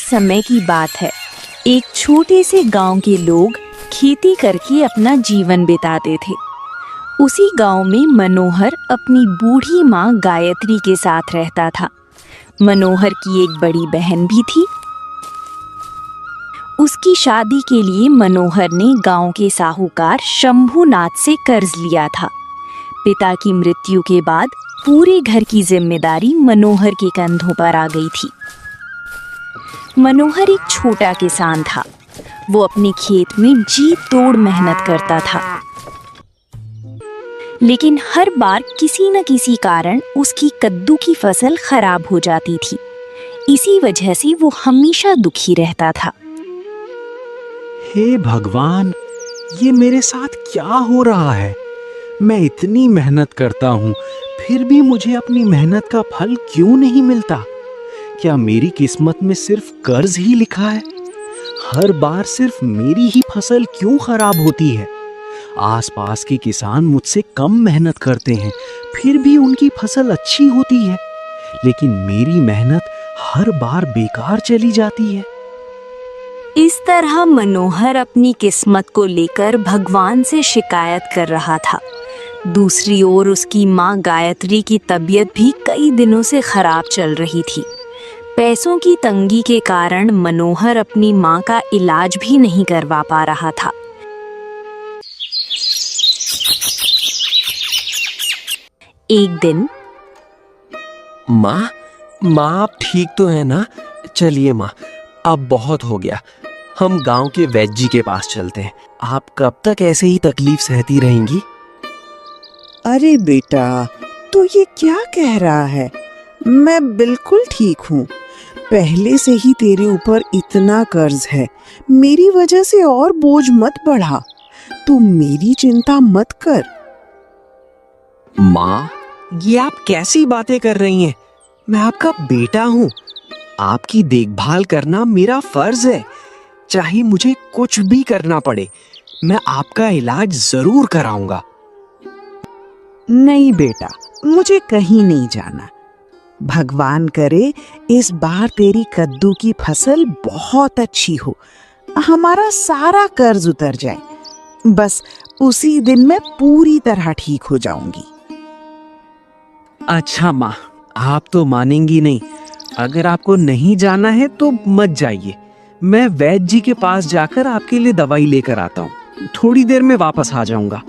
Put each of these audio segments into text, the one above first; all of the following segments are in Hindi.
समय की बात है। एक छोटे से गांव के लोग खेती करके अपना जीवन बिताते थे। उसी गांव में मनोहर अपनी बूढ़ी माँ गायत्री के साथ रहता था। मनोहर की एक बड़ी बहन भी थी। उसकी शादी के लिए मनोहर ने गांव के साहूकार शंभूनाथ से कर्ज लिया था। पिता की मृत्यु के बाद पूरे घर की जिम्मेदारी मनोहर के कंधों पर आ गई थी। मनोहर एक छोटा किसान था। वो अपने खेत में जी तोड़ मेहनत करता था, लेकिन हर बार किसी न किसी कारण उसकी कद्दू की फसल खराब हो जाती थी। इसी वजह से वो हमेशा दुखी रहता था। हे भगवान, ये मेरे साथ क्या हो रहा है? मैं इतनी मेहनत करता हूँ, फिर भी मुझे अपनी मेहनत का फल क्यों नहीं मिलता? क्या मेरी किस्मत में सिर्फ कर्ज ही लिखा है? हर बार सिर्फ मेरी ही फसल क्यों खराब होती है? आसपास के किसान मुझसे कम मेहनत करते हैं, फिर भी उनकी फसल अच्छी होती है, लेकिन मेरी मेहनत हर बार बेकार चली जाती है। इस तरह मनोहर अपनी किस्मत को लेकर भगवान से शिकायत कर रहा था। दूसरी ओर उसकी माँ गायत्री की तबीयत भी कई दिनों से खराब चल रही थी। पैसों की तंगी के कारण मनोहर अपनी माँ का इलाज भी नहीं करवा पा रहा था। एक दिन, माँ आप ठीक तो है ना? चलिए माँ, अब बहुत हो गया। हम गांव के वैद्य जी के पास चलते हैं। आप कब तक ऐसे ही तकलीफ सहती रहेंगी? अरे बेटा, तू ये क्या कह रहा है? मैं बिल्कुल ठीक हूँ। पहले से ही तेरे ऊपर इतना कर्ज है, मेरी वजह से और बोझ मत बढ़ा। तू मेरी चिंता मत कर। माँ, ये आप कैसी बातें कर रही हैं? मैं आपका बेटा हूँ। आपकी देखभाल करना मेरा फर्ज है। चाहे मुझे कुछ भी करना पड़े, मैं आपका इलाज जरूर कराऊंगा। नहीं बेटा, मुझे कहीं नहीं जाना। भगवान करे इस बार तेरी कद्दू की फसल बहुत अच्छी हो, हमारा सारा कर्ज उतर जाए। बस उसी दिन मैं पूरी तरह ठीक हो जाऊंगी। अच्छा माँ, आप तो मानेंगी नहीं। अगर आपको नहीं जाना है तो मत जाइए। मैं वैद्य जी के पास जाकर आपके लिए दवाई लेकर आता हूँ। थोड़ी देर में वापस आ जाऊंगा।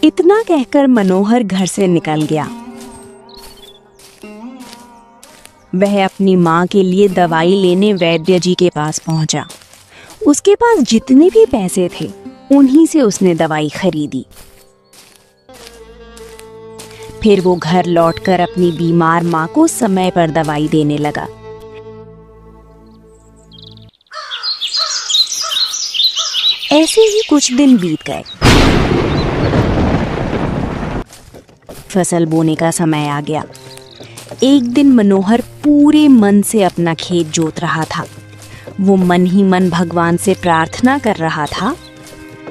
इतना कहकर मनोहर घर से निकल गया। वह अपनी माँ के लिए दवाई लेने वैद्य जी के पास पहुंचा। उसके पास जितने भी पैसे थे, उन्हीं से उसने दवाई खरीदी। फिर वो घर लौटकर अपनी बीमार माँ को समय पर दवाई देने लगा। ऐसे ही कुछ दिन बीत गए। फसल बोने का समय आ गया। एक दिन मनोहर पूरे मन से अपना खेत जोत रहा था। वो मन ही मन भगवान से प्रार्थना कर रहा था,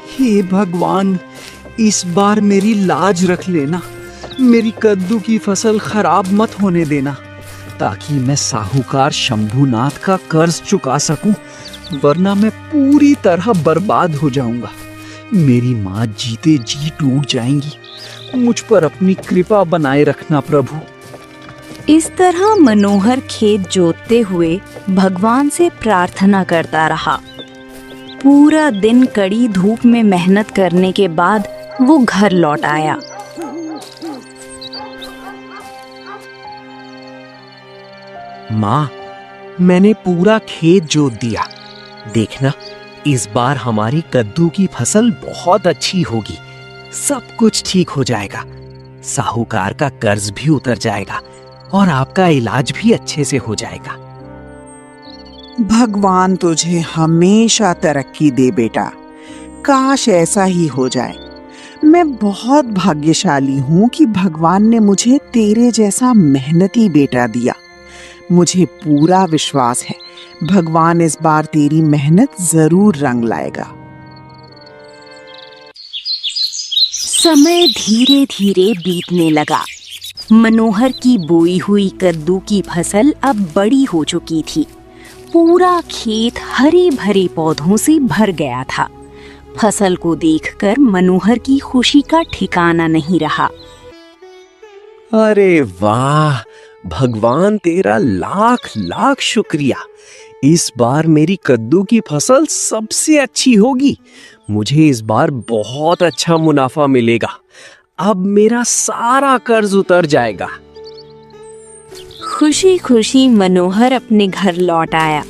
हे भगवान, इस बार मेरी लाज रख लेना। मेरी कद्दू की फसल खराब मत होने देना, ताकि मैं साहूकार शंभूनाथ का कर्ज चुका सकूं, वरना मैं पूरी तरह बर्बाद हो जाऊंगा। मेरी माँ जीते जी टूट जाएंगी। मुझ पर अपनी कृपा बनाए रखना प्रभु। इस तरह मनोहर खेत जोतते हुए भगवान से प्रार्थना करता रहा। पूरा दिन कड़ी धूप में मेहनत करने के बाद वो घर लौट आया। माँ, मैंने पूरा खेत जोत दिया। देखना, इस बार हमारी कद्दू की फसल बहुत अच्छी होगी। सब कुछ ठीक हो जाएगा। साहूकार का कर्ज भी उतर जाएगा और आपका इलाज भी अच्छे से हो जाएगा। भगवान तुझे हमेशा तरक्की दे बेटा। काश ऐसा ही हो जाए। मैं बहुत भाग्यशाली हूँ कि भगवान ने मुझे तेरे जैसा मेहनती बेटा दिया। मुझे पूरा विश्वास है भगवान इस बार तेरी मेहनत जरूर रंग लाएगा। समय धीरे धीरे बीतने लगा। मनोहर की बोई हुई कद्दू की फसल अब बड़ी हो चुकी थी। पूरा खेत हरे भरे पौधों से भर गया था। फसल को देखकर मनोहर की खुशी का ठिकाना नहीं रहा। अरे वाह, भगवान तेरा लाख लाख शुक्रिया। इस बार मेरी कद्दू की फसल सबसे अच्छी होगी। मुझे इस बार बहुत अच्छा मुनाफा मिलेगा। अब मेरा सारा कर्ज उतर जाएगा। खुशी खुशी मनोहर अपने घर लौट आया।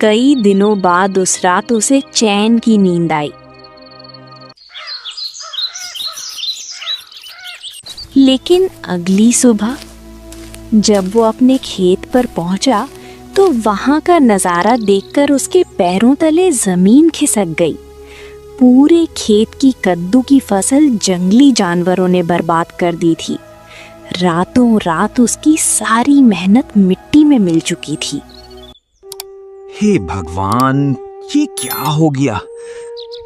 कई दिनों बाद उस रात उसे चैन की नींद आई। लेकिन अगली सुबह जब वो अपने खेत पर पहुंचा तो वहां का नजारा देखकर उसके पैरों तले जमीन खिसक गई। पूरे खेत की कद्दू की फसल जंगली जानवरों ने बर्बाद कर दी थी। रातों रात उसकी सारी मेहनत मिट्टी में मिल चुकी थी। हे भगवान, ये क्या हो गया?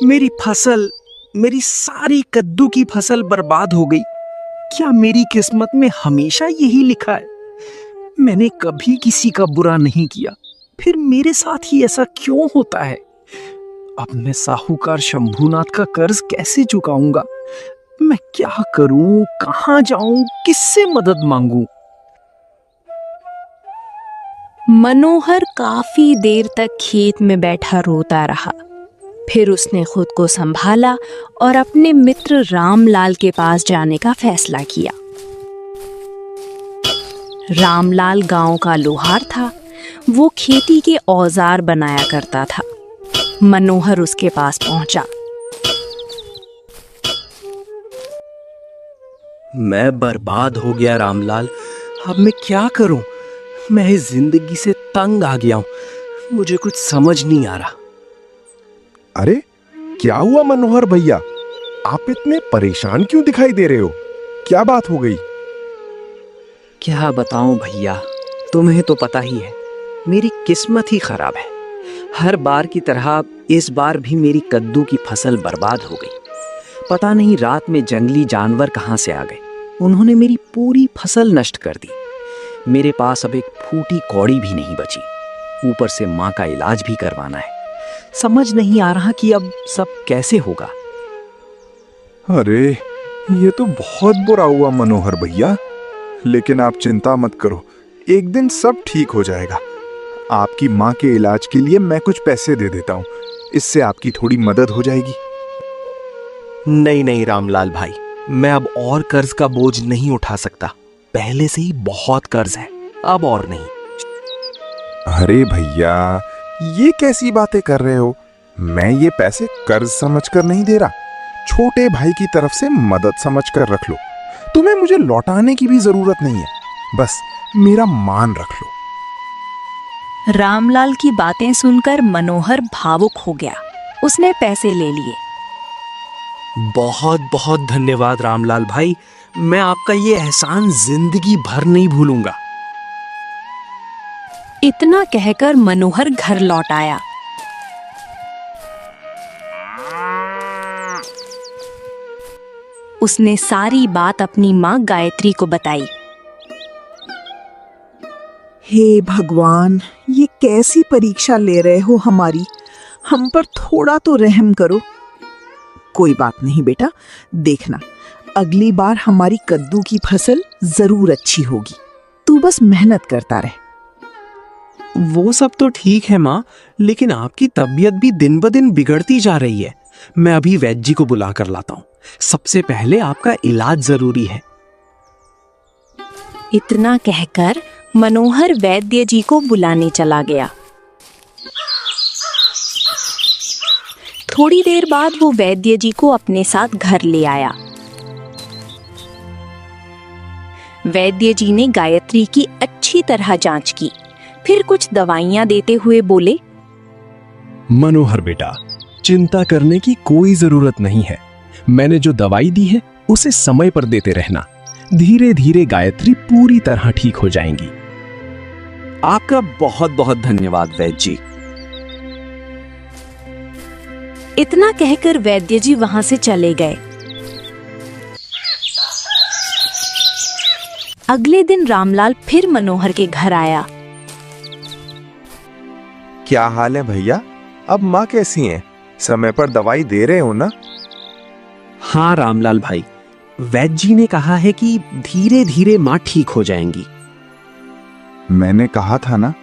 मेरी फसल, मेरी सारी कद्दू की फसल बर्बाद हो गई। क्या मेरी किस्मत में हमेशा यही लिखा है? मैंने कभी किसी का बुरा नहीं किया, फिर मेरे साथ ही ऐसा क्यों होता है? अब मैं साहूकार शंभूनाथ का कर्ज कैसे चुकाऊंगा? मैं क्या करूं, कहां जाऊं, किससे मदद मांगूं? मनोहर काफी देर तक खेत में बैठा रोता रहा। फिर उसने खुद को संभाला और अपने मित्र रामलाल के पास जाने का फैसला किया। रामलाल गांव का लोहार था। वो खेती के औजार बनाया करता था। मनोहर उसके पास पहुंचा। मैं बर्बाद हो गया रामलाल। अब मैं क्या करूं? मैं इस जिंदगी से तंग आ गया हूं। मुझे कुछ समझ नहीं आ रहा। अरे क्या हुआ मनोहर भैया? आप इतने परेशान क्यों दिखाई दे रहे हो? क्या बात हो गई? क्या बताऊं भैया, तुम्हें तो पता ही है, मेरी किस्मत ही खराब है। हर बार की तरह इस बार भी मेरी कद्दू की फसल बर्बाद हो गई। पता नहीं रात में जंगली जानवर कहां से आ गए। उन्होंने मेरी पूरी फसल नष्ट कर दी। मेरे पास अब एक फूटी कौड़ी भी नहीं बची। ऊपर से माँ का इलाज भी करवाना है। समझ नहीं आ रहा कि अब सब कैसे होगा। अरे ये तो बहुत बुरा हुआ मनोहर भैया, लेकिन आप चिंता मत करो, एक दिन सब ठीक हो जाएगा। आपकी माँ के इलाज के लिए मैं कुछ पैसे दे देता हूँ, इससे आपकी थोड़ी मदद हो जाएगी। नहीं नहीं रामलाल भाई, मैं अब और कर्ज का बोझ नहीं उठा सकता। पहले से ही बहुत कर्ज है, अब और नहीं। अरे भैया, ये कैसी बातें कर रहे हो? मैं ये पैसे कर्ज समझकर नहीं दे रहा, छोटे भाई की तरफ से मदद समझकर रख लो। तुम्हें मुझे लौटाने की भी जरूरत नहीं है, बस मेरा मान रख लो। रामलाल की बातें सुनकर मनोहर भावुक हो गया। उसने पैसे ले लिए। बहुत बहुत धन्यवाद रामलाल भाई, मैं आपका ये एहसान जिंदगी भर नहीं भूलूंगा। इतना कहकर मनोहर घर लौट आया। उसने सारी बात अपनी माँ गायत्री को बताई। हे भगवान, ये कैसी परीक्षा ले रहे हो हमारी? हम पर थोड़ा तो रहम करो। कोई बात नहीं बेटा, देखना अगली बार हमारी कद्दू की फसल जरूर अच्छी होगी। तू बस मेहनत करता रहे। वो सब तो ठीक है माँ, लेकिन आपकी तबीयत भी दिन ब दिन बिगड़ती जा रही है। मैं अभी वैद्य जी को बुला कर लाता हूँ। सबसे पहले आपका इलाज जरूरी है। इतना कहकर मनोहर वैद्य जी को बुलाने चला गया। थोड़ी देर बाद वो वैद्य जी को अपने साथ घर ले आया। वैद्य जी ने गायत्री की अच्छी तरह जांच की, फिर कुछ दवाइयां देते हुए बोले, मनोहर बेटा, चिंता करने की कोई जरूरत नहीं है। मैंने जो दवाई दी है उसे समय पर देते रहना। धीरे धीरे गायत्री पूरी तरह ठीक हो जाएंगी। आपका बहुत बहुत धन्यवाद वैद्य जी। इतना कहकर वैद्य जी वहां से चले गए। अगले दिन रामलाल फिर मनोहर के घर आया। क्या हाल है भैया? अब माँ कैसी हैं? समय पर दवाई दे रहे हो ना? हाँ रामलाल भाई, वैद्य जी ने कहा है कि धीरे धीरे माँ ठीक हो जाएंगी। मैंने कहा था ना,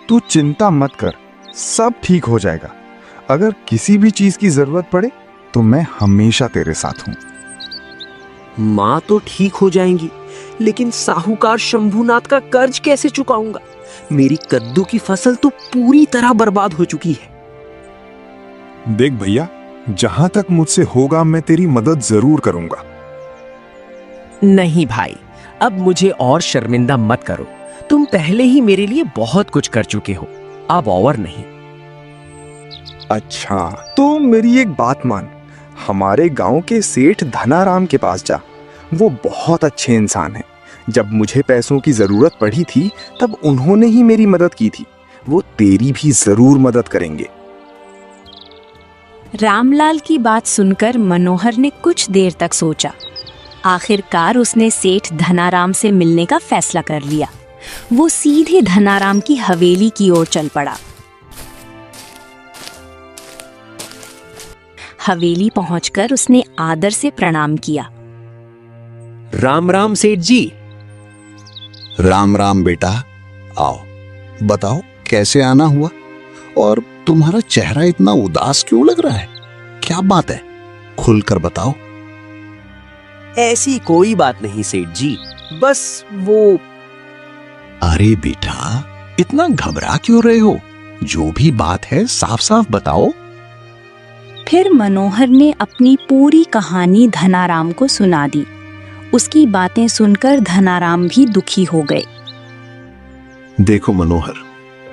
तू चिंता मत कर, सब ठीक हो जाएगा। अगर किसी भी चीज की जरूरत पड़े तो मैं हमेशा तेरे साथ हूँ। माँ तो ठीक हो जाएंगी, लेकिन साहूकार शंभूनाथ का कर्ज कैसे चुकाऊंगा? मेरी कद्दू की फसल तो पूरी तरह बर्बाद हो चुकी है। देख भैया, जहां तक मुझसे होगा मैं तेरी मदद जरूर करूंगा। नहीं भाई, अब मुझे और शर्मिंदा मत करो। तुम पहले ही मेरे लिए बहुत कुछ कर चुके हो, अब और नहीं। अच्छा, तो मेरी एक बात मान, हमारे गांव के सेठ धनाराम के पास जा। वो बहुत अच्छे इंसान हैं। जब मुझे पैसों की जरूरत पड़ी थी तब उन्होंने ही मेरी मदद की थी। वो तेरी भी जरूर मदद करेंगे। रामलाल की बात सुनकर मनोहर ने कुछ देर तक सोचा। आखिरकार उसने सेठ धनाराम से मिलने का फैसला कर लिया। वो सीधे धनाराम की हवेली की ओर चल पड़ा। हवेली पहुंचकर उसने आदर से प्रणाम किया। राम राम सेठ जी। राम राम बेटा, आओ बताओ कैसे आना हुआ, और तुम्हारा चेहरा इतना उदास क्यों लग रहा है? क्या बात है, खुलकर बताओ। ऐसी कोई बात नहीं सेठ जी, बस वो। अरे बेटा, इतना घबरा क्यों रहे हो? जो भी बात है साफ साफ बताओ। फिर मनोहर ने अपनी पूरी कहानी धनाराम को सुना दी। उसकी बातें सुनकर धनाराम भी दुखी हो गए। देखो मनोहर,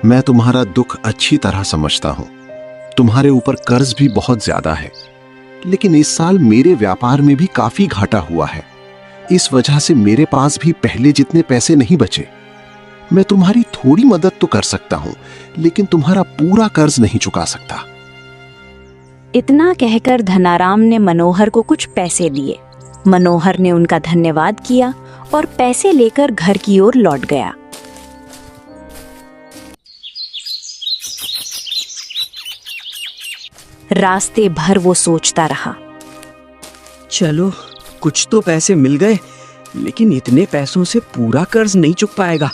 मैं तुम्हारा दुख अच्छी तरह समझता हूं। तुम्हारे ऊपर कर्ज भी बहुत ज्यादा है, लेकिन इस साल मेरे व्यापार में भी काफी घाटा हुआ है। इस वजह से मेरे पास भी पहले जितने पैसे नहीं बचे। मैं तुम्हारी थोड़ी मदद तो कर सकता हूं, लेकिन तुम्हारा पूरा कर्ज नहीं चुका सकता। इतना कहकर धनाराम ने मनोहर को कुछ पैसे दिए। मनोहर ने उनका धन्यवाद किया और पैसे लेकर घर की ओर लौट गया। रास्ते भर वो सोचता रहा। चलो, कुछ तो पैसे मिल गए, लेकिन इतने पैसों से पूरा कर्ज नहीं चुक पाएगा।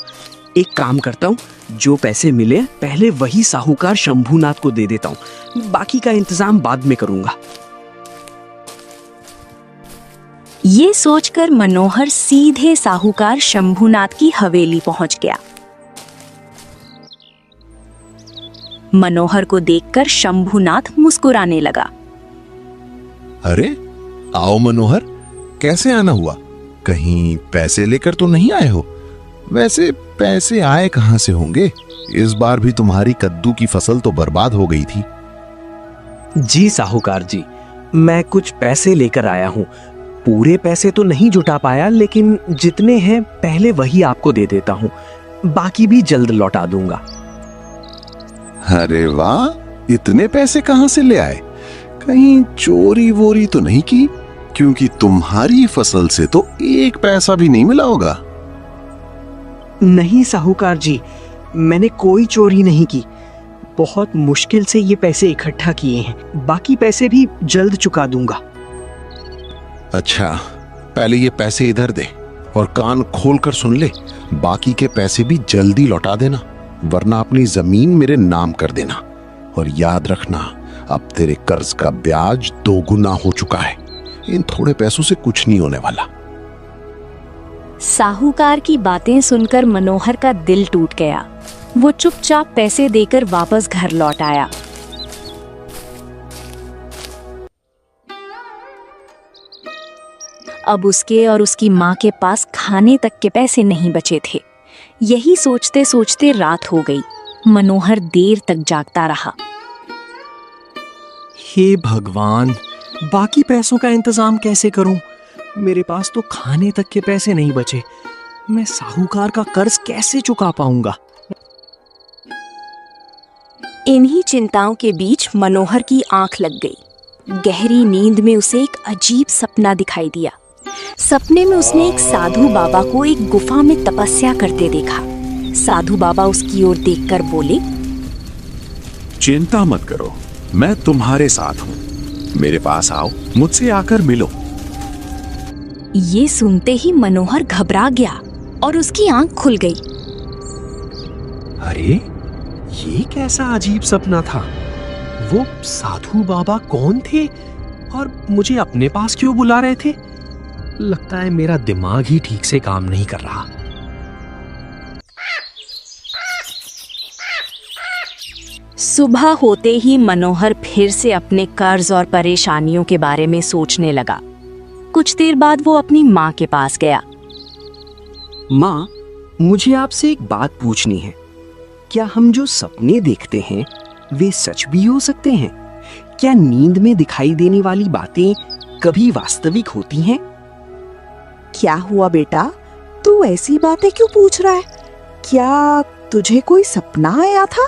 एक काम करता हूँ, जो पैसे मिले पहले वही साहूकार शंभूनाथ को दे देता हूँ, बाकी का इंतजाम बाद में करूंगा। ये सोचकर मनोहर सीधे साहूकार शंभूनाथ की हवेली पहुंच गया। मनोहर को देखकर शंभूनाथ मुस्कुराने लगा। अरे आओ मनोहर, कैसे आना हुआ? कहीं पैसे लेकर तो नहीं आए हो? वैसे पैसे आए कहां से होंगे? इस बार भी तुम्हारी कद्दू की फसल तो बर्बाद हो गई थी। जी साहूकार जी, मैं कुछ पैसे लेकर आया हूँ। पूरे पैसे तो नहीं जुटा पाया, लेकिन जितने हैं पहले वही आपको दे देता हूँ, बाकी भी जल्द लौटा दूंगा। अरे वाह, इतने पैसे कहां से ले आए? कहीं चोरी वोरी तो नहीं की? क्योंकि तुम्हारी फसल से तो एक पैसा भी नहीं मिला होगा। नहीं साहूकार जी, मैंने कोई चोरी नहीं की। बहुत मुश्किल से ये पैसे इकट्ठा किए हैं, बाकी पैसे भी जल्द चुका दूंगा। अच्छा, पहले ये पैसे इधर दे और कान खोलकर सुन ले। बाकी के पैसे भी जल्दी लौटा देना, वरना अपनी जमीन मेरे नाम कर देना। और याद रखना, अब तेरे कर्ज का ब्याज 2 गुना हो चुका है। इन थोड़े पैसों से कुछ नहीं होने वाला। साहूकार की बातें सुनकर मनोहर का दिल टूट गया। वो चुपचाप पैसे देकर वापस घर लौट आया। अब उसके और उसकी माँ के पास खाने तक के पैसे नहीं बचे थे। यही सोचते सोचते रात हो गई। मनोहर देर तक जागता रहा। हे भगवान, बाकी पैसों का इंतजाम कैसे करूं? मेरे पास तो खाने तक के पैसे नहीं बचे। मैं साहूकार का कर्ज कैसे चुका पाऊंगा? इन्हीं चिंताओं के बीच मनोहर की आंख लग गई। गहरी नींद में उसे एक अजीब सपना दिखाई दिया। सपने में उसने एक साधु बाबा को एक गुफा में तपस्या करते देखा। साधु बाबा उसकी ओर देखकर बोले, चिंता मत करो, मैं तुम्हारे साथ हूँ। मेरे पास आओ, मुझसे आकर मिलो। ये सुनते ही मनोहर घबरा गया और उसकी आंख खुल गई। अरे, ये कैसा अजीब सपना था? वो साधु बाबा कौन थे और मुझे अपने पास क्यों बुला रहे थे? लगता है मेरा दिमाग ही ठीक से काम नहीं कर रहा। सुबह होते ही मनोहर फिर से अपने कर्ज और परेशानियों के बारे में सोचने लगा। कुछ देर बाद वो अपनी माँ के पास गया। माँ, मुझे आपसे एक बात पूछनी है। क्या हम जो सपने देखते हैं वे सच भी हो सकते हैं? क्या नींद में दिखाई देने वाली बातें कभी वास्तविक होती हैं? क्या हुआ बेटा, तू ऐसी बातें क्यों पूछ रहा है? क्या तुझे कोई सपना आया था?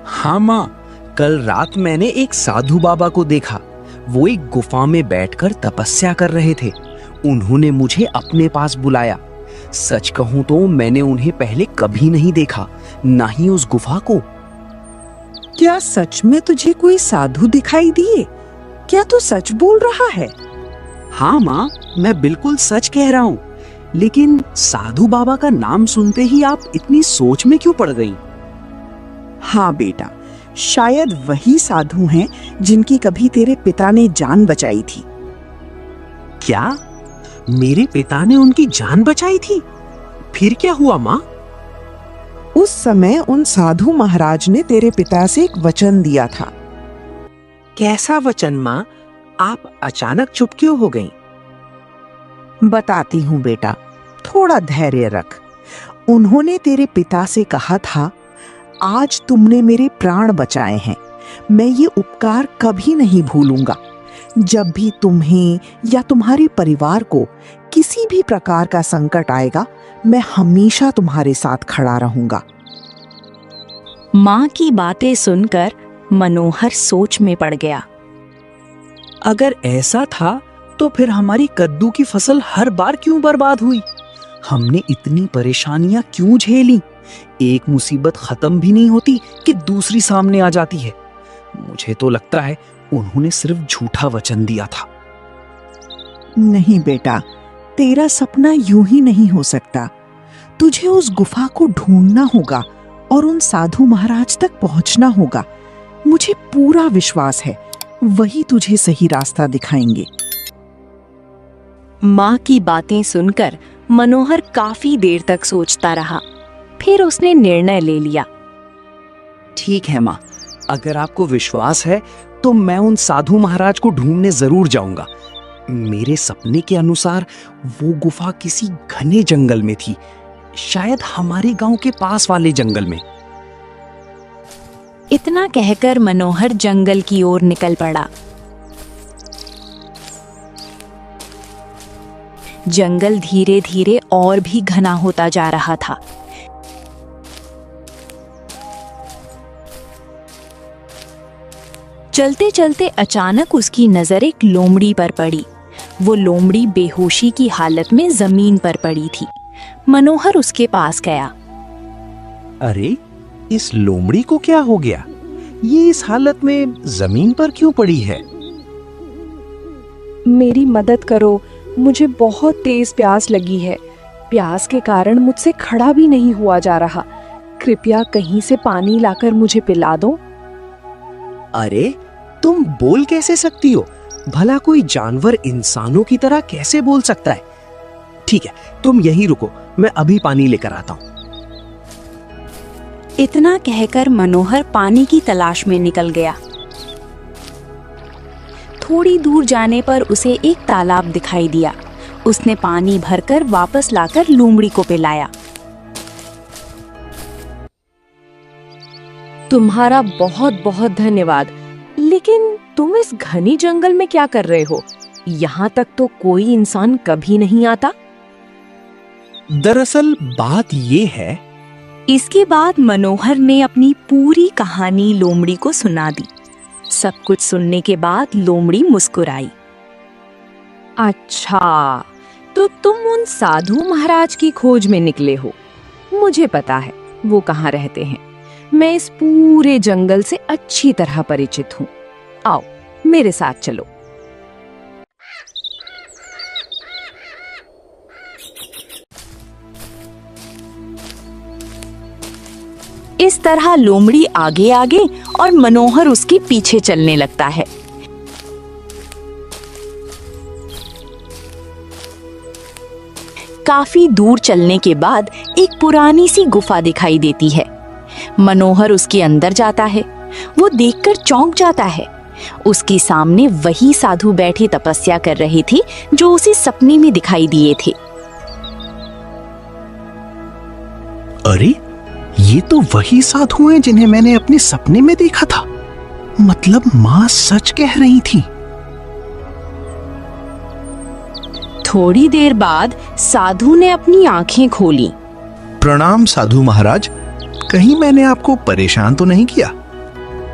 हाँ माँ, कल रात मैंने एक साधु बाबा को देखा। वो एक गुफा में बैठकर तपस्या कर रहे थे। उन्होंने मुझे अपने पास बुलाया। सच कहूं तो मैंने उन्हें पहले कभी नहीं देखा, ना ही उस गुफा को। क्या सच में तुझे कोई साधु दिखाई दिए? क्या तू सच बोल रहा है? हाँ माँ, मैं बिल्कुल सच कह रहा हूँ। लेकिन साधु बाबा का नाम सुनते ही आप इतनी सोच में क्यों पड़ गई? हाँ बेटा, शायद वही साधु हैं जिनकी कभी तेरे पिता ने जान बचाई थी। क्या मेरे पिता ने उनकी जान बचाई थी? फिर क्या हुआ माँ? उस समय उन साधु महाराज ने तेरे पिता से एक वचन दिया था। कैसा वचन माँ? आप अचानक चुप क्यों हो गईं? बताती हूँ बेटा, थोड़ा धैर्य रख। उन्होंने तेरे पिता से कहा था, आज तुमने मेरे प्राण बचाए हैं, मैं ये उपकार कभी नहीं भूलूंगा। जब भी तुम्हें या तुम्हारे परिवार को किसी भी प्रकार का संकट आएगा, मैं हमेशा तुम्हारे साथ खड़ा रहूंगा। माँ की बातें सुनकर मनोहर सोच में पड़ गया। अगर ऐसा था तो फिर हमारी कद्दू की फसल हर बार क्यों बर्बाद हुई? हमने इतनी परेशानियां क्यों झेली? एक मुसीबत खत्म भी नहीं होती कि दूसरी सामने आ जाती है। मुझे तो लगता है उन्होंने सिर्फ झूठा वचन दिया था। नहीं बेटा, तेरा सपना यूं ही नहीं हो सकता। तुझे उस गुफा को ढूंढना होगा और उन साधु महाराज तक पहुंचना होगा। मुझे पूरा विश्वास है वही तुझे सही रास्ता दिखाएंगे। माँ की बातें सुनकर मनोहर काफी देर तक सोचता रहा। फिर उसने निर्णय ले लिया। ठीक है माँ, अगर आपको विश्वास है तो मैं उन साधु महाराज को ढूंढने जरूर जाऊंगा। मेरे सपने के अनुसार वो गुफा किसी घने जंगल में थी, शायद हमारे गांव के पास वाले जंगल में। इतना कहकर मनोहर जंगल की ओर निकल पड़ा। जंगल धीरे धीरे और भी घना होता जा रहा था। चलते चलते अचानक उसकी नजर एक लोमड़ी पर पड़ी। वो लोमड़ी बेहोशी की हालत में जमीन पर पड़ी थी। मनोहर उसके पास गया। अरे, इस लोमड़ी को क्या हो गया? ये इस हालत में जमीन पर क्यों पड़ी है? मेरी मदद करो, मुझे बहुत तेज प्यास लगी है। प्यास के कारण मुझसे खड़ा भी नहीं हुआ जा रहा। कृपया कहीं से पानी लाकर मुझे पिला दो। अरे, तुम बोल कैसे सकती हो? भला कोई जानवर इंसानों की तरह कैसे बोल सकता है? ठीक है, तुम यहीं रुको, मैं अभी पानी लेकर आता हूँ। इतना कहकर मनोहर पानी की तलाश में निकल गया। थोड़ी दूर जाने पर उसे एक तालाब दिखाई दिया। उसने पानी भरकर वापस लाकर लोमड़ी को पिलाया। तुम्हारा बहुत बहुत धन्यवाद। लेकिन तुम इस घनी जंगल में क्या कर रहे हो? यहाँ तक तो कोई इंसान कभी नहीं आता। दरअसल बात ये है। इसके बाद मनोहर ने अपनी पूरी कहानी लोमड़ी को सुना दी। सब कुछ सुनने के बाद लोमड़ी मुस्कुराई। अच्छा, तो तुम उन साधु महाराज की खोज में निकले हो। मुझे पता है वो कहाँ रहते हैं। मैं इस पूरे जंगल से अच्छी तरह परिचित हूँ। आओ मेरे साथ चलो। इस तरह लोमड़ी आगे आगे और मनोहर उसके पीछे चलने लगता है। काफी दूर चलने के बाद एक पुरानी सी गुफा दिखाई देती है। मनोहर उसके अंदर जाता है। वो देखकर चौंक जाता है। उसके सामने वही साधु बैठे तपस्या कर रहे थे जो उसे सपने में दिखाई दिए थे। अरे, ये तो वही साधु हैं जिन्हें मैंने अपने सपने में देखा था। मतलब माँ सच कह रही थी। थोड़ी देर बाद साधु ने अपनी आंखें खोली। प्रणाम साधु महाराज, कहीं मैंने आपको परेशान तो नहीं किया?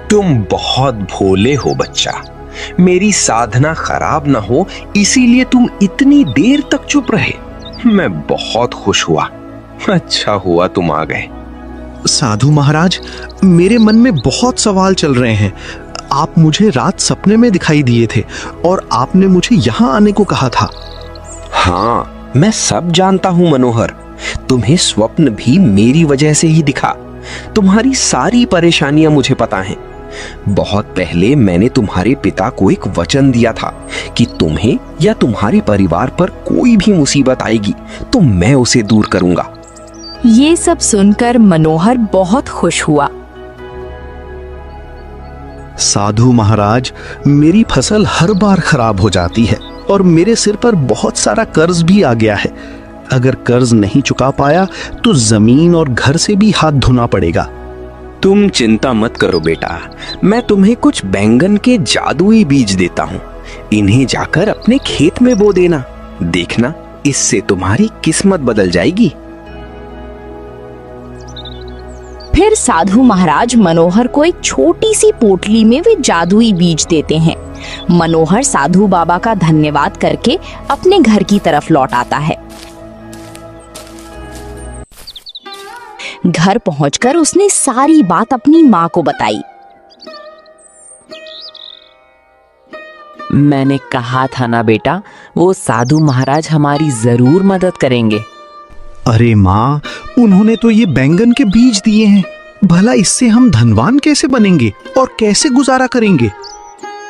तुम बहुत भोले हो बच्चा। मेरी साधना खराब ना हो इसीलिए तुम इतनी देर तक चुप रहे। मैं बहुत खुश हुआ। अच्छा हुआ तुम आ गए। साधु महाराज, मेरे मन में बहुत सवाल चल रहे हैं। आप मुझे रात सपने में दिखाई दिए थे और आपने मुझे यहाँ आने को कहा था। हाँ, मैं सब जानता हूँ मनोहर। तुम्हें स्वप्न भी मेरी वजह से ही दिखा। तुम्हारी सारी परेशानियां मुझे पता हैं। बहुत पहले मैंने तुम्हारे पिता को एक वचन दिया था कि तुम्हें या तुम्हारे परिवार पर कोई भी मुसीबत आएगी तो मैं उसे दूर करूंगा। ये सब सुनकर मनोहर बहुत खुश हुआ। साधु महाराज, मेरी फसल हर बार खराब हो जाती है और मेरे सिर पर बहुत सारा कर्ज भी आ गया है। अगर कर्ज नहीं चुका पाया तो जमीन और घर से भी हाथ धोना पड़ेगा। तुम चिंता मत करो बेटा, मैं तुम्हें कुछ बैंगन के जादुई बीज देता हूँ। इन्हें जाकर अपने खेत में बो देना। देखना, इससे तुम्हारी किस्मत बदल जाएगी। फिर साधु महाराज मनोहर को एक छोटी सी पोटली में वे जादुई बीज देते हैं। मनोहर साधु बाबा का धन्यवाद करके अपने घर की तरफ लौट आता है। घर पहुंचकर उसने सारी बात अपनी माँ को बताई। मैंने कहा था ना बेटा, वो साधु महाराज हमारी जरूर मदद करेंगे। अरे माँ, उन्होंने तो ये बैंगन के बीज दिए हैं। भला इससे हम धनवान कैसे बनेंगे और कैसे गुजारा करेंगे?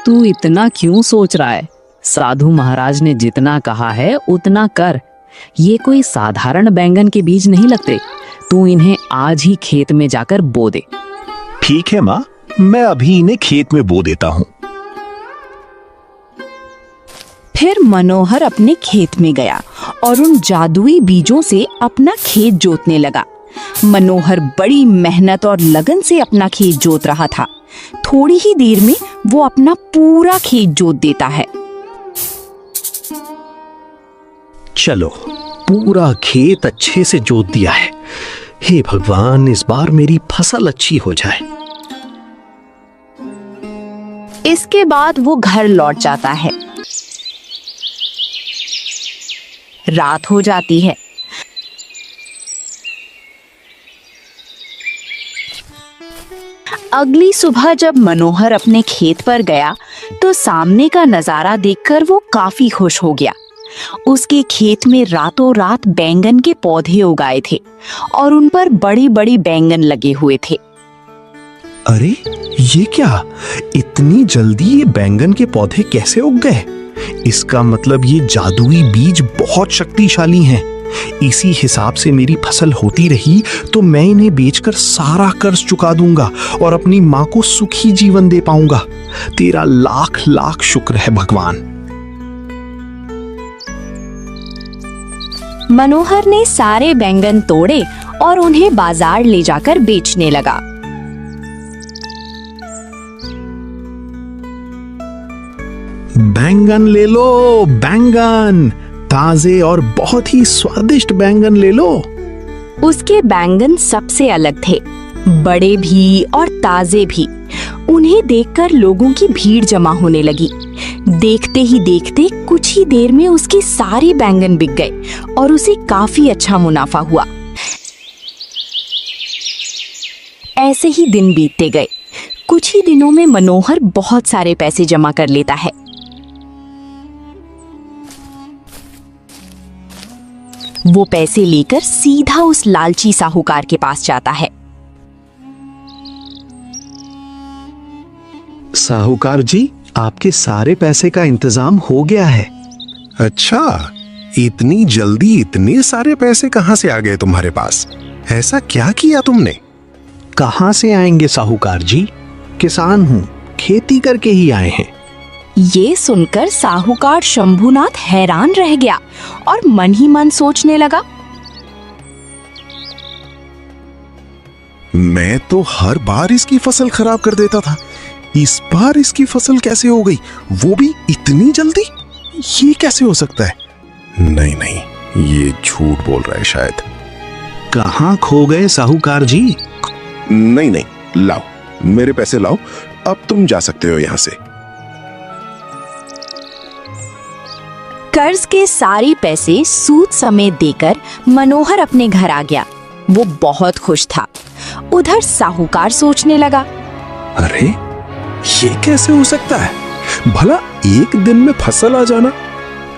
तू इतना क्यों सोच रहा है? साधु महाराज ने जितना कहा है उतना कर। ये कोई साधारण बैंगन के बीज नहीं लगते। तू इन्हें आज ही खेत में जाकर बो दे। ठीक है माँ, मैं अभी इन्हें खेत में बो देता हूँ। फिर मनोहर अपने खेत में गया और उन जादुई बीजों से अपना खेत जोतने लगा। मनोहर बड़ी मेहनत और लगन से अपना खेत जोत रहा था। थोड़ी ही देर में वो अपना पूरा खेत जोत देता है। चलो, पूरा खेत अच्छे से जोत दिया है। हे भगवान, इस बार मेरी फसल अच्छी हो जाए। इसके बाद वो घर लौट जाता है। रात हो जाती है। अगली सुबह जब मनोहर अपने खेत पर गया तो सामने का नजारा देखकर वो काफी खुश हो गया। उसके खेत में रातों रात बैंगन के पौधे उगाए थे और उन पर बड़ी बड़ी बैंगन लगे हुए थे। अरे, ये क्या? इतनी जल्दी ये बैंगन के पौधे कैसे उग गए? इसका मतलब ये जादुई बीज बहुत शक्तिशाली हैं। इसी हिसाब से मेरी फसल होती रही तो मैं इन्हें बेचकर सारा कर्ज चुका दूंगा और अपनी माँ को सुखी जीवन दे पाऊंगा। तेरा लाख लाख शुक्र है भगवान। मनोहर ने सारे बैंगन तोड़े और उन्हें बाजार ले जाकर बेचने लगा। बैंगन ले लो, बैंगन ताजे और बहुत ही स्वादिष्ट बैंगन ले लो। उसके बैंगन सबसे अलग थे, बड़े भी और ताजे भी। उन्हें देखकर लोगों की भीड़ जमा होने लगी। देखते ही देखते कुछ ही देर में उसके सारे बैंगन बिक गए और उसे काफी अच्छा मुनाफा हुआ। ऐसे ही दिन बीतते गए। कुछ ही दिनों में मनोहर बहुत सारे पैसे जमा कर लेता है। वो पैसे लेकर सीधा उस लालची साहूकार के पास जाता है। साहूकार जी, आपके सारे पैसे का इंतजाम हो गया है। अच्छा, इतनी जल्दी इतने सारे पैसे कहां से आ गए तुम्हारे पास? ऐसा क्या किया तुमने? कहां से आएंगे साहूकार जी? किसान हूं, खेती करके ही आए हैं। ये सुनकर साहूकार शंभुनाथ हैरान रह गया और मन ही मन सोचने लगा, मैं तो हर बार इसकी फसल खराब कर देता था, इस बार इसकी फसल कैसे हो गई, वो भी इतनी जल्दी? ये कैसे हो सकता है? नहीं नहीं, ये झूठ बोल रहा है शायद। कहां खो गए साहूकार जी? नहीं नहीं, लाओ मेरे पैसे लाओ, अब तुम जा सकते हो यहां से। कर्ज के सारे पैसे सूद समेत देकर मनोहर अपने घर आ गया। वो बहुत खुश था। उधर साहूकार सोचने लगा, अरे ये कैसे हो सकता है? भला एक दिन में फसल आ जाना?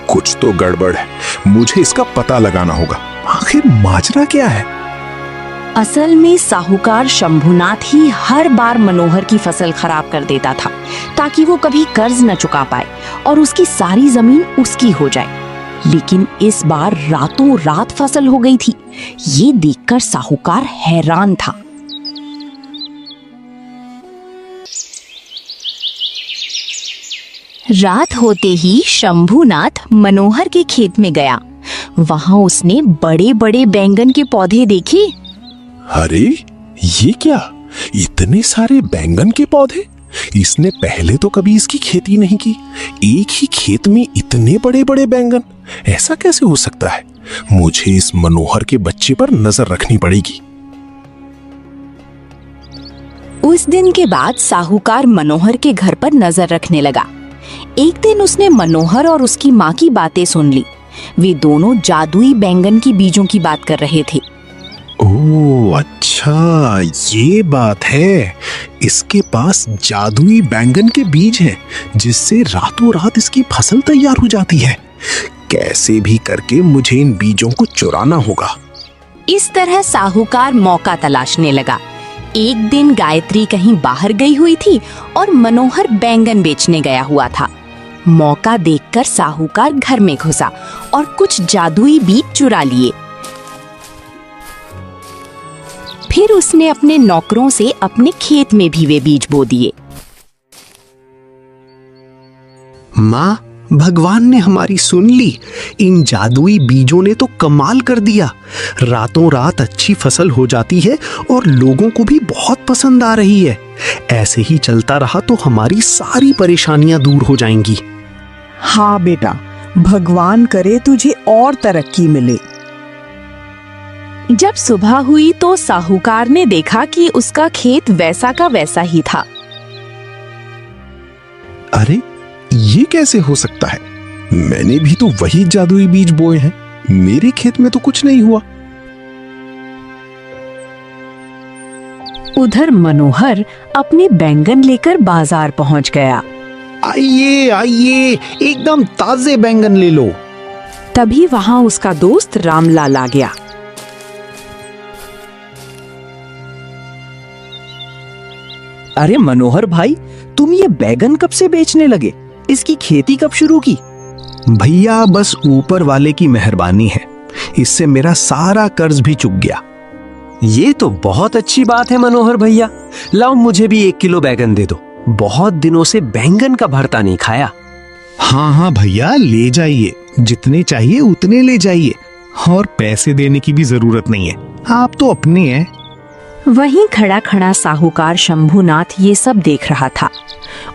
कुछ तो गड़बड़ है, मुझे इसका पता लगाना होगा। आखिर माजरा क्या है? असल में साहूकार शंभुनाथ ही हर बार मनोहर की फसल खराब कर देता था ताकि वो कभी कर्ज न चुका पाए और उसकी सारी जमीन उसकी हो जाए। लेकिन इस बार रातों रात फसल हो गई थी। ये देखकर साहूकार हैरान था। रात होते ही शंभुनाथ मनोहर के खेत में गया। वहां उसने बड़े बड़े बैंगन के पौधे देखे। अरे ये क्या, इतने सारे बैंगन के पौधे? इसने पहले तो कभी इसकी खेती नहीं की। एक ही खेत में इतने बड़े बड़े बैंगन, ऐसा कैसे हो सकता है? मुझे इस मनोहर के बच्चे पर नजर रखनी पड़ेगी। उस दिन के बाद साहूकार मनोहर के घर पर नजर रखने लगा। एक दिन उसने मनोहर और उसकी माँ की बातें सुन ली। वे दोनों जादुई बैंगन की बीजों की बात कर रहे थे। ओह अच्छा, ये बात है। इसके पास जादुई बैंगन के बीज हैं, जिससे रातों रात इसकी फसल तैयार हो जाती है। कैसे भी करके मुझे इन बीजों को चुराना होगा। इस तरह साहूकार मौका तलाशने लगा। एक दिन गायत्री कहीं बाहर गई हुई थी और मनोहर बैंगन बेचने गया हुआ था। मौका देखकर साहूकार घर में घुसा और कुछ जादुई बीज चुरा लिए। फिर उसने अपने नौकरों से अपने खेत में भी वे बीज बो दिए। माँ, भगवान ने हमारी सुन ली। इन जादुई बीजों ने तो कमाल कर दिया। रातों रात अच्छी फसल हो जाती है और लोगों को भी बहुत पसंद आ रही है। ऐसे ही चलता रहा तो हमारी सारी परेशानियां दूर हो जाएंगी। हाँ बेटा, भगवान करे तुझे और तरक्की मिले। जब सुबह हुई तो साहूकार ने देखा कि उसका खेत वैसा का वैसा ही था। अरे ये कैसे हो सकता है? मैंने भी तो वही जादुई बीज बोए हैं, मेरे खेत में तो कुछ नहीं हुआ। उधर मनोहर अपने बैंगन लेकर बाजार पहुंच गया। आइए आइए, एकदम ताजे बैंगन ले लो। तभी वहां उसका दोस्त रामलाल आ गया। अरे मनोहर भाई, तुम ये बैगन कब से बेचने लगे? इसकी खेती कब शुरू की? भैया, बस ऊपर वाले की मेहरबानी है। इससे मेरा सारा कर्ज भी चुक गया। ये तो बहुत अच्छी बात है मनोहर भैया। लाओ मुझे भी 1 किलो बैगन दे दो। बहुत दिनों से बैंगन का भरता नहीं खाया। हाँ हाँ भैया, ले जाइए, जितने चाहिए उतने ले जाइए, और पैसे देने की भी जरूरत नहीं है, आप तो अपने हैं। वहीं खड़ा खड़ा साहूकार शंभुनाथ ये सब देख रहा था।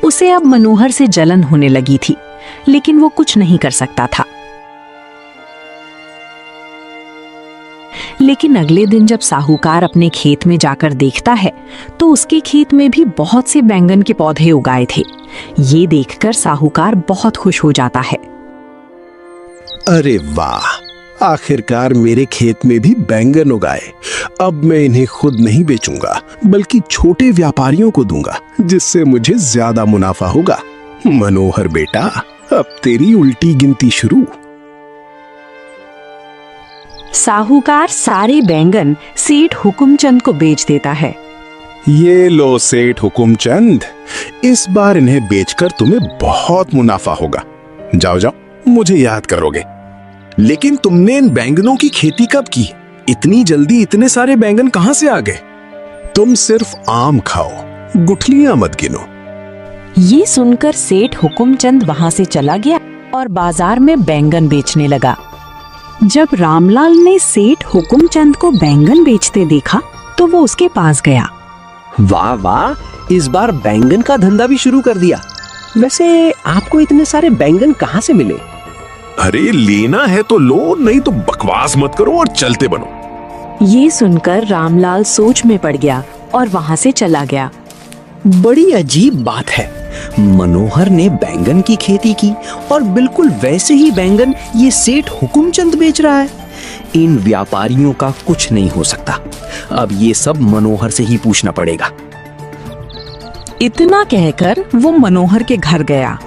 उसे अब मनोहर से जलन होने लगी थी, लेकिन वो कुछ नहीं कर सकता था। लेकिन अगले दिन जब साहूकार अपने खेत में जाकर देखता है तो उसके खेत में भी बहुत से बैंगन के पौधे उगाए थे। ये देखकर साहूकार बहुत खुश हो जाता है। अरे वाह, आखिरकार मेरे खेत में भी बैंगन उगाए। अब मैं इन्हें खुद नहीं बेचूंगा बल्कि छोटे व्यापारियों को दूंगा, जिससे मुझे ज्यादा मुनाफा होगा। मनोहर बेटा, अब तेरी उल्टी गिनती शुरू। साहूकार सारे बैंगन सेठ हुकुमचंद को बेच देता है। ये लो सेठ हुकुमचंद, इस बार इन्हें बेचकर तुम्हें बहुत मुनाफा होगा। जाओ जाओ, मुझे याद करोगे। लेकिन तुमने इन बैंगनों की खेती कब की? इतनी जल्दी इतने सारे बैंगन कहां से आ गए? तुम सिर्फ आम खाओ, गुठलियां मत गिनो। ये सुनकर सेठ हुकुमचंद वहां से चला गया और बाजार में बैंगन बेचने लगा। जब रामलाल ने सेठ हुकुमचंद को बैंगन बेचते देखा तो वो उसके पास गया। वाह वाह, इस बार बैंगन का धंधा भी शुरू कर दिया। वैसे आपको इतने सारे बैंगन कहाँ से मिले? अरे लेना है तो लो, नहीं तो बकवास मत करो और चलते बनो। ये सुनकर रामलाल सोच में पड़ गया और वहां से चला गया। बड़ी अजीब बात है, मनोहर ने बैंगन की खेती की और बिल्कुल वैसे ही बैंगन ये सेठ हुकुमचंद बेच रहा है। इन व्यापारियों का कुछ नहीं हो सकता। अब ये सब मनोहर से ही पूछना पड़ेगा। इतना कहकर वो मनोहर के घर गया।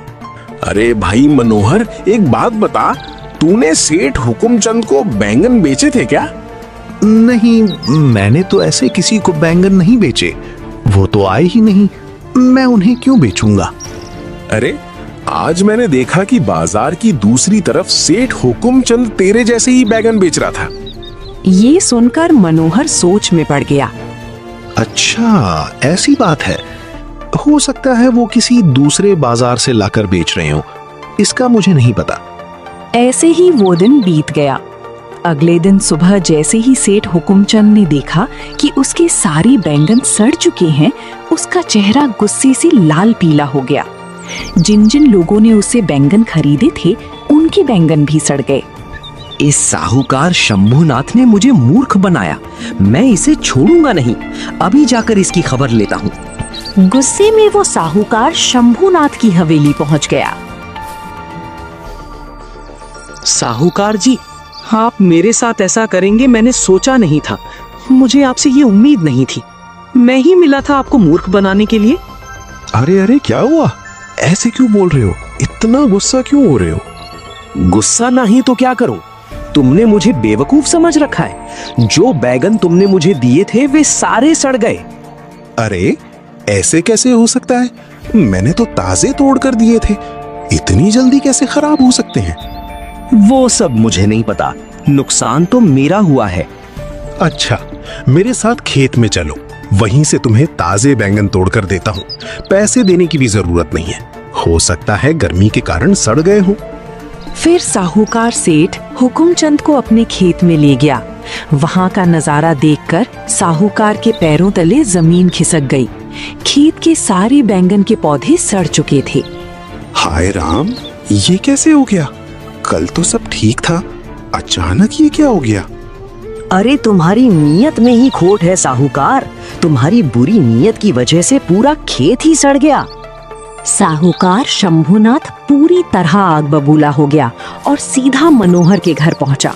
अरे भाई मनोहर, एक बात बता, तूने सेठ हुकुमचंद को बैंगन बेचे थे क्या? नहीं, मैंने तो ऐसे किसी को बैंगन नहीं बेचे। वो तो आए ही नहीं, मैं उन्हें क्यों बेचूंगा? अरे आज मैंने देखा कि बाजार की दूसरी तरफ सेठ हुकुमचंद तेरे जैसे ही बैंगन बेच रहा था। ये सुनकर मनोहर सोच में पड़ गया। अच्छा, ऐसी बात है। हो सकता है वो किसी दूसरे बाजार से लाकर बेच रहे हो, इसका मुझे नहीं पता। ऐसे ही वो दिन बीत गया। अगले दिन सुबह जैसे ही सेठ हुकुमचंद ने देखा कि उसके सारे बैंगन सड़ चुके हैं, उसका चेहरा गुस्से से लाल पीला हो गया। जिन जिन लोगों ने उससे बैंगन खरीदे थे, उनके बैंगन भी सड़ गए। इस साहूकार शंभुनाथ ने मुझे मूर्ख बनाया। मैं इसे छोड़ूंगा नहीं। अभी जाकर इसकी खबर लेता हूँ। गुस्से में वो साहूकार शंभुनाथ की हवेली पहुंच गया। साहूकार जी, आप मेरे साथ ऐसा करेंगे मैंने सोचा नहीं था। मुझे आपसे ये उम्मीद नहीं थी। मैं ही मिला था आपको मूर्ख बनाने के लिए। अरे अरे, क्या हुआ? ऐसे क्यों बोल रहे हो? इतना गुस्सा क्यों हो रहे हो? गुस्सा नहीं तो क्या करूं? तुमने मुझे बेवकूफ समझ रखा है। जो बैगन तुमने मुझे दिए थे वे सारे सड़ गए। अरे ऐसे कैसे हो सकता है? मैंने तो ताजे तोड़ कर दिए थे। इतनी जल्दी कैसे खराब हो सकते हैं? वो सब मुझे नहीं पता। नुकसान तो मेरा हुआ है। अच्छा, मेरे साथ खेत में चलो, वहीं से तुम्हें ताजे बैंगन तोड़कर देता हूँ। पैसे देने की भी जरूरत नहीं है। हो सकता है गर्मी के कारण सड़ गए हों। फिर साहूकार सेठ हुकुमचंद को अपने खेत में ले गया। वहां का नजारा देखकर साहूकार के पैरों तले जमीन खिसक गई। खेत के सारे बैंगन के पौधे सड़ चुके थे। हाय राम, ये कैसे हो गया? कल तो सब ठीक था, अचानक ये क्या हो गया? अरे तुम्हारी नीयत में ही खोट है साहूकार। तुम्हारी बुरी नीयत की वजह से पूरा खेत ही सड़ गया। साहूकार शंभुनाथ पूरी तरह आग बबूला हो गया और सीधा मनोहर के घर पहुंचा।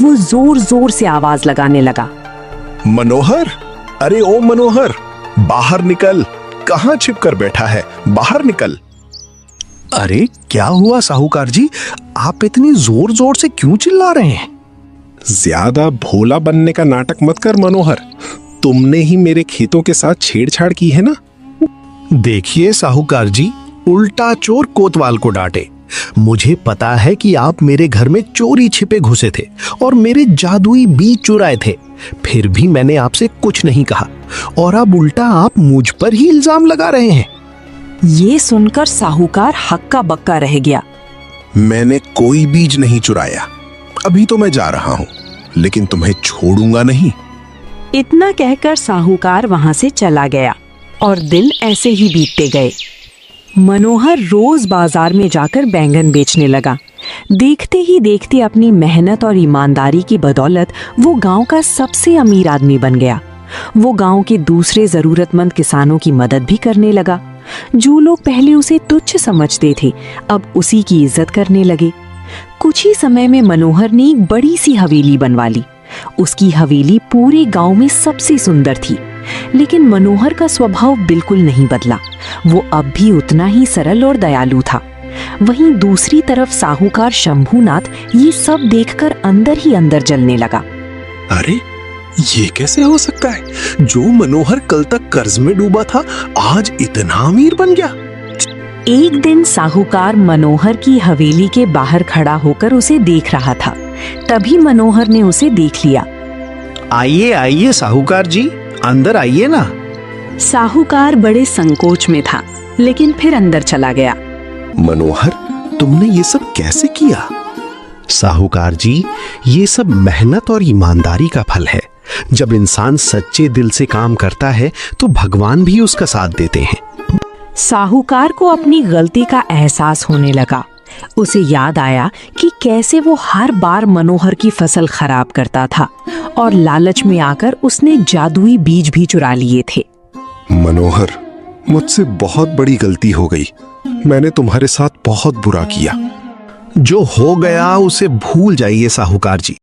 वो जोर जोर से आवाज लगाने लगा। मनोहर, अरे ओ मनोहर, बाहर निकल। कहाँ छिप कर बैठा है? बाहर निकल। अरे क्या हुआ साहूकार जी, आप इतनी जोर जोर से क्यों चिल्ला रहे हैं? ज्यादा भोला बनने का नाटक मत कर मनोहर। तुमने ही मेरे खेतों के साथ छेड़छाड़ की है ना? देखिए साहूकार जी, उल्टा चोर कोतवाल को डांटे। मुझे पता है कि आप मेरे घर में चोरी छिपे घुसे थे और मेरे जादुई बीज चुराए थे। फिर भी मैंने आपसे कुछ नहीं कहा और अब उल्टा आप मुझ पर ही इल्जाम लगा रहे हैं। ये सुनकर साहूकार हक्का बक्का रह गया। मैंने कोई बीज नहीं चुराया। अभी तो मैं जा रहा हूँ, लेकिन तुम्हें छोड़ूंगा नहीं। इतना कहकर साहूकार वहां से चला गया और दिन ऐसे ही बीतते गए। मनोहर रोज बाजार में जाकर बैंगन बेचने लगा, देखते ही देखते अपनी मेहनत और ईमानदारी की बदौलत वो गांव का सबसे अमीर आदमी बन गया। वो गांव के दूसरे जरूरतमंद किसानों की मदद भी करने लगा। जो लोग पहले उसे तुच्छ समझते थे अब उसी की इज्जत करने लगे। कुछ ही समय में मनोहर ने एक बड़ी सी हवेली बनवा ली। उसकी हवेली पूरे गांव में सबसे सुंदर थी, लेकिन मनोहर का स्वभाव बिल्कुल नहीं बदला। वो अब भी उतना ही सरल और दयालु था। वहीं दूसरी तरफ साहूकार शंभूनाथ ये सब देखकर अंदर ही अंदर जलने लगा। अरे ये कैसे हो सकता है? जो मनोहर कल तक कर्ज में डूबा था आज इतना अमीर बन गया। एक दिन साहूकार मनोहर की हवेली के बाहर खड़ा होकर उसे देख रहा था। तभी मनोहर ने उसे देख लिया। आइए आइए साहूकार जी, अंदर आइए ना। साहूकार बड़े संकोच में था, लेकिन फिर अंदर चला गया। मनोहर, तुमने ये सब कैसे किया? साहूकार जी, ये सब मेहनत और ईमानदारी का फल है। जब इंसान सच्चे दिल से काम करता है तो भगवान भी उसका साथ देते हैं। साहूकार को अपनी गलती का एहसास होने लगा। उसे याद आया कि कैसे वो हर बार मनोहर की फसल खराब करता था और लालच में आकर उसने जादुई बीज भी चुरा लिए थे। मनोहर, मुझसे बहुत बड़ी गलती हो गई। मैंने तुम्हारे साथ बहुत बुरा किया। जो हो गया उसे भूल जाइए साहूकार जी।